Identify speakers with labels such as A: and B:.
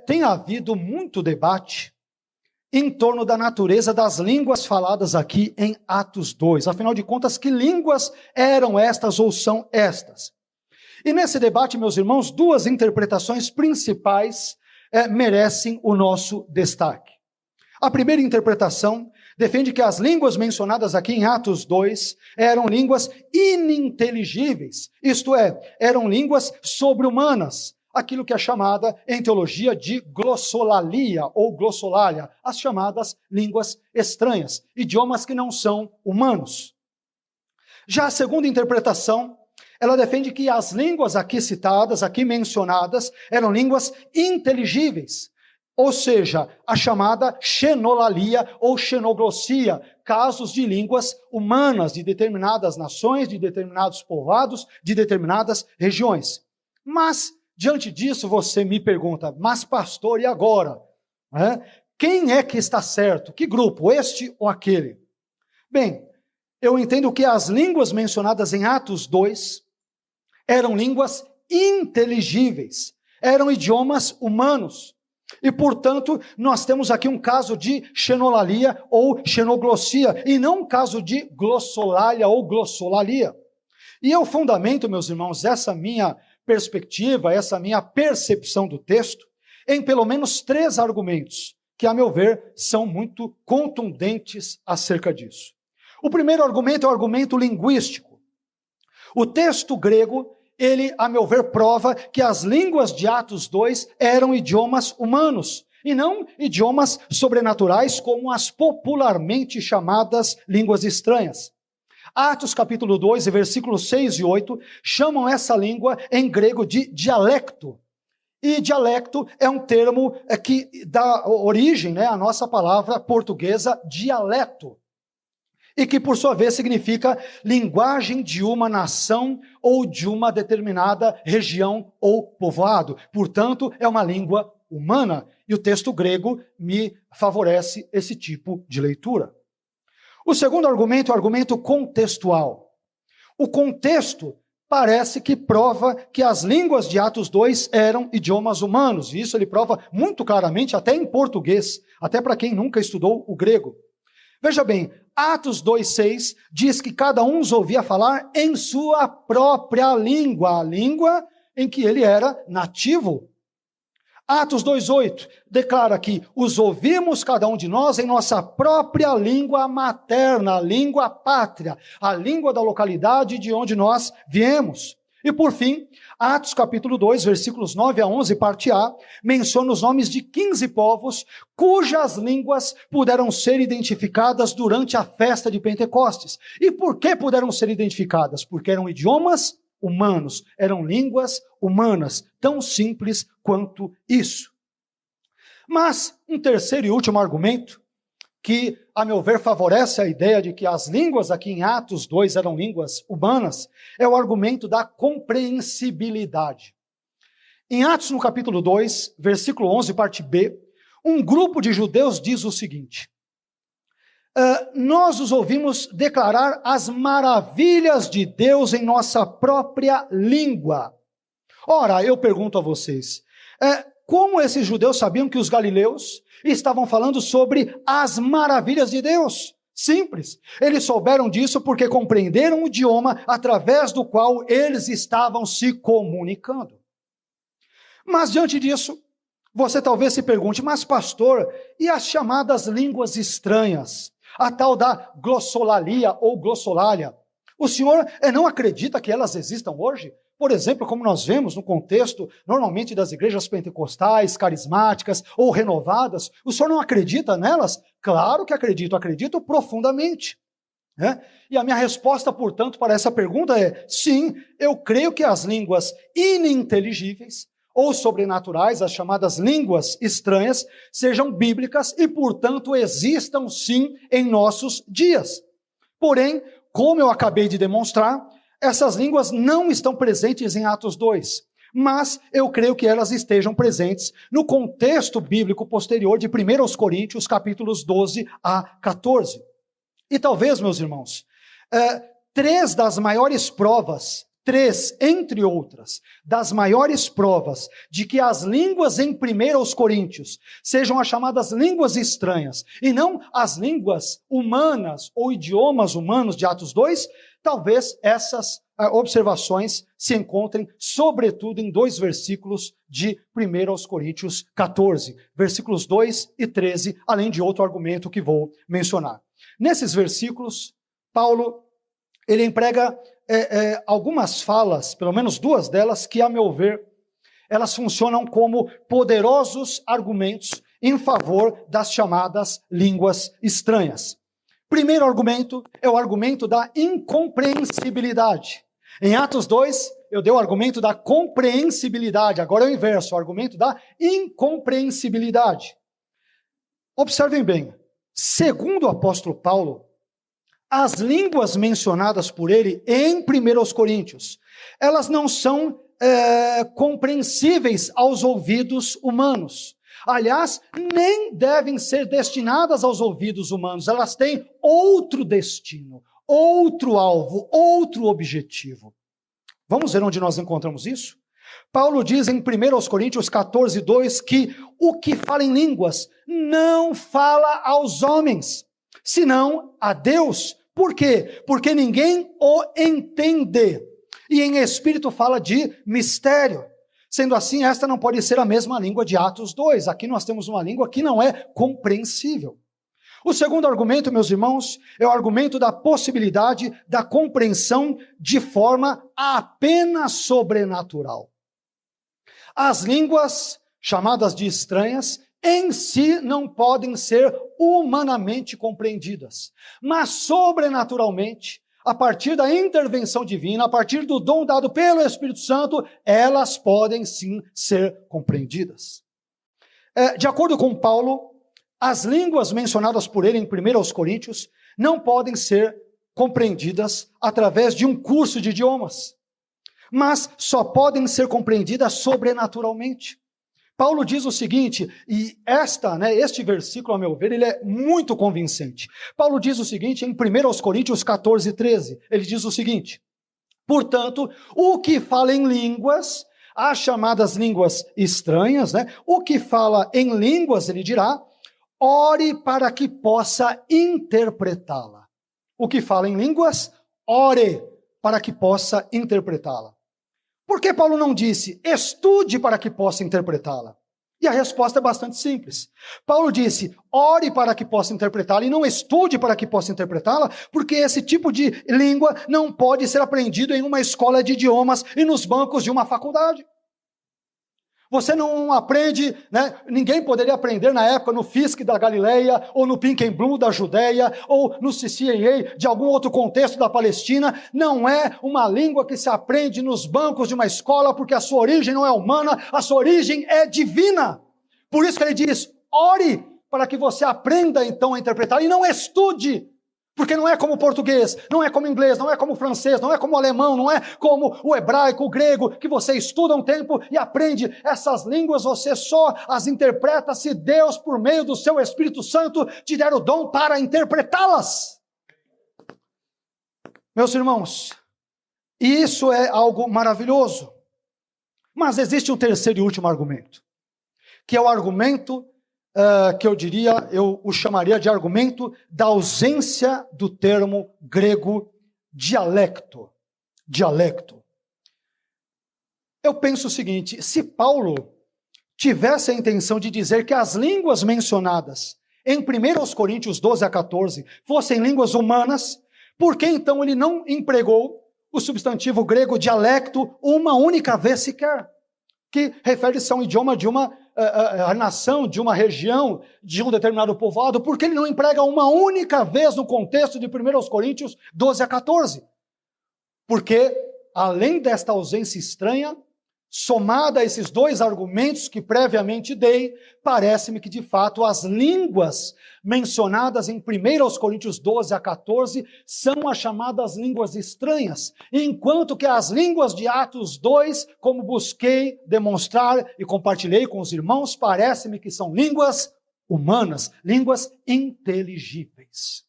A: Tem havido muito debate em torno da natureza das línguas faladas aqui em Atos 2. Afinal de contas, que línguas eram estas ou são estas? E nesse debate, meus irmãos, duas interpretações principais merecem o nosso destaque. A primeira interpretação defende que as línguas mencionadas aqui em Atos 2 eram línguas ininteligíveis, isto é, eram línguas sobre-humanas, aquilo que é chamada em teologia de glossolalia ou glossolalia, as chamadas línguas estranhas, idiomas que não são humanos. Já a segunda interpretação, ela defende que as línguas aqui citadas, aqui mencionadas, eram línguas inteligíveis, ou seja, a chamada xenolalia ou xenoglossia, casos de línguas humanas de determinadas nações, de determinados povoados, de determinadas regiões. Mas, diante disso, você me pergunta, mas pastor, e agora? Quem é que está certo? Que grupo, este ou aquele? Bem, eu entendo que as línguas mencionadas em Atos 2 eram línguas inteligíveis, eram idiomas humanos. E, portanto, nós temos aqui um caso de xenolalia ou xenoglossia, e não um caso de glossolalia ou glossolalia. E eu fundamento, meus irmãos, essa minha perspectiva, essa minha percepção do texto, em pelo menos 3 argumentos, que, a meu ver, são muito contundentes acerca disso. O primeiro argumento é o argumento linguístico. O texto grego, ele, a meu ver, prova que as línguas de Atos 2 eram idiomas humanos, e não idiomas sobrenaturais, como as popularmente chamadas línguas estranhas. Atos capítulo 2, versículos 6 e 8, chamam essa língua em grego de dialecto. E dialecto é um termo que dá origem à nossa palavra portuguesa dialeto. E que, por sua vez, significa linguagem de uma nação ou de uma determinada região ou povoado. Portanto, é uma língua humana. E o texto grego me favorece esse tipo de leitura. O segundo argumento é o argumento contextual. O contexto parece que prova que as línguas de Atos 2 eram idiomas humanos. E isso ele prova muito claramente, até em português, até para quem nunca estudou o grego. Veja bem, Atos 2,6 diz que cada um os ouvia falar em sua própria língua, a língua em que ele era nativo. Atos 2,8 declara que os ouvimos cada um de nós em nossa própria língua materna, a língua pátria, a língua da localidade de onde nós viemos. E por fim, Atos capítulo 2, versículos 9 a 11, parte A, menciona os nomes de 15 povos cujas línguas puderam ser identificadas durante a festa de Pentecostes. E por que puderam ser identificadas? Porque eram idiomas humanos, eram línguas humanas, tão simples quanto isso. Mas um terceiro e último argumento, que, a meu ver, favorece a ideia de que as línguas aqui em Atos 2 eram línguas humanas, é o argumento da compreensibilidade. Em Atos, no capítulo 2, versículo 11, parte B, um grupo de judeus diz o seguinte: nós os ouvimos declarar as maravilhas de Deus em nossa própria língua. Ora, eu pergunto a vocês, como esses judeus sabiam que os galileus estavam falando sobre as maravilhas de Deus? Simples. Eles souberam disso porque compreenderam o idioma através do qual eles estavam se comunicando. Mas diante disso, você talvez se pergunte, mas pastor, e as chamadas línguas estranhas? A tal da glossolalia ou glossolalia. O senhor não acredita que elas existam hoje? Por exemplo, como nós vemos no contexto, normalmente das igrejas pentecostais, carismáticas ou renovadas, o senhor não acredita nelas? Claro que acredito profundamente. E a minha resposta, portanto, para essa pergunta é, sim, eu creio que as línguas ininteligíveis ou sobrenaturais, as chamadas línguas estranhas, sejam bíblicas e, portanto, existam sim em nossos dias. Porém, como eu acabei de demonstrar, essas línguas não estão presentes em Atos 2, mas eu creio que elas estejam presentes no contexto bíblico posterior de 1 Coríntios, capítulos 12 a 14. E talvez, meus irmãos, 3 das maiores provas 3, entre outras, das maiores provas de que as línguas em 1 Coríntios sejam as chamadas línguas estranhas, e não as línguas humanas ou idiomas humanos de Atos 2, talvez essas observações se encontrem, sobretudo, em 2 versículos de 1 Coríntios 14, versículos 2 e 13, além de outro argumento que vou mencionar. Nesses versículos, Paulo, ele emprega algumas falas, pelo menos 2 delas, que, a meu ver, elas funcionam como poderosos argumentos em favor das chamadas línguas estranhas. Primeiro argumento é o argumento da incompreensibilidade. Em Atos 2, eu dei o argumento da compreensibilidade, agora é o inverso, o argumento da incompreensibilidade. Observem bem, segundo o apóstolo Paulo, as línguas mencionadas por ele em 1 Coríntios, elas não são compreensíveis aos ouvidos humanos. Aliás, nem devem ser destinadas aos ouvidos humanos. Elas têm outro destino, outro alvo, outro objetivo. Vamos ver onde nós encontramos isso? Paulo diz em 1 Coríntios 14, 2, que o que fala em línguas não fala aos homens, senão a Deus. Por quê? Porque ninguém o entende. E em espírito fala de mistério. Sendo assim, esta não pode ser a mesma língua de Atos 2. Aqui nós temos uma língua que não é compreensível. O segundo argumento, meus irmãos, é o argumento da possibilidade da compreensão de forma apenas sobrenatural. As línguas, chamadas de estranhas, em si não podem ser humanamente compreendidas, mas sobrenaturalmente, a partir da intervenção divina, a partir do dom dado pelo Espírito Santo, elas podem sim ser compreendidas. De acordo com Paulo, as línguas mencionadas por ele em 1 Coríntios não podem ser compreendidas através de um curso de idiomas, mas só podem ser compreendidas sobrenaturalmente. Paulo diz o seguinte, e este versículo, a meu ver, ele é muito convincente. Paulo diz o seguinte em 1 Coríntios 14, 13. Ele diz o seguinte: portanto, o que fala em línguas, as chamadas línguas estranhas, o que fala em línguas, ele dirá, ore para que possa interpretá-la. O que fala em línguas, ore para que possa interpretá-la. Por que Paulo não disse, estude para que possa interpretá-la? E a resposta é bastante simples. Paulo disse, ore para que possa interpretá-la e não estude para que possa interpretá-la, porque esse tipo de língua não pode ser aprendido em uma escola de idiomas e nos bancos de uma faculdade. Você não aprende, ninguém poderia aprender na época no FISC da Galileia, ou no Pink and Blue da Judéia, ou no CCAA de algum outro contexto da Palestina. Não é uma língua que se aprende nos bancos de uma escola, porque a sua origem não é humana, a sua origem é divina. Por isso que ele diz, ore para que você aprenda então a interpretar, e não estude. Porque não é como o português, não é como o inglês, não é como o francês, não é como o alemão, não é como o hebraico, o grego, que você estuda um tempo e aprende. Essas línguas você só as interpreta se Deus, por meio do seu Espírito Santo, te der o dom para interpretá-las. Meus irmãos, isso é algo maravilhoso. Mas existe um terceiro e último argumento, que é o argumento que eu o chamaria de argumento da ausência do termo grego dialecto. Dialecto. Eu penso o seguinte, se Paulo tivesse a intenção de dizer que as línguas mencionadas em 1 Coríntios 12 a 14 fossem línguas humanas, por que então ele não empregou o substantivo grego dialecto uma única vez sequer? Que refere-se a um idioma de uma nação, de uma região, de um determinado povoado, porque ele não emprega uma única vez no contexto de 1 Coríntios 12 a 14? Porque, além desta ausência estranha, somada a esses dois argumentos que previamente dei, parece-me que, de fato, as línguas mencionadas em 1 Coríntios 12 a 14 são as chamadas línguas estranhas, enquanto que as línguas de Atos 2, como busquei demonstrar e compartilhei com os irmãos, parece-me que são línguas humanas, línguas inteligíveis.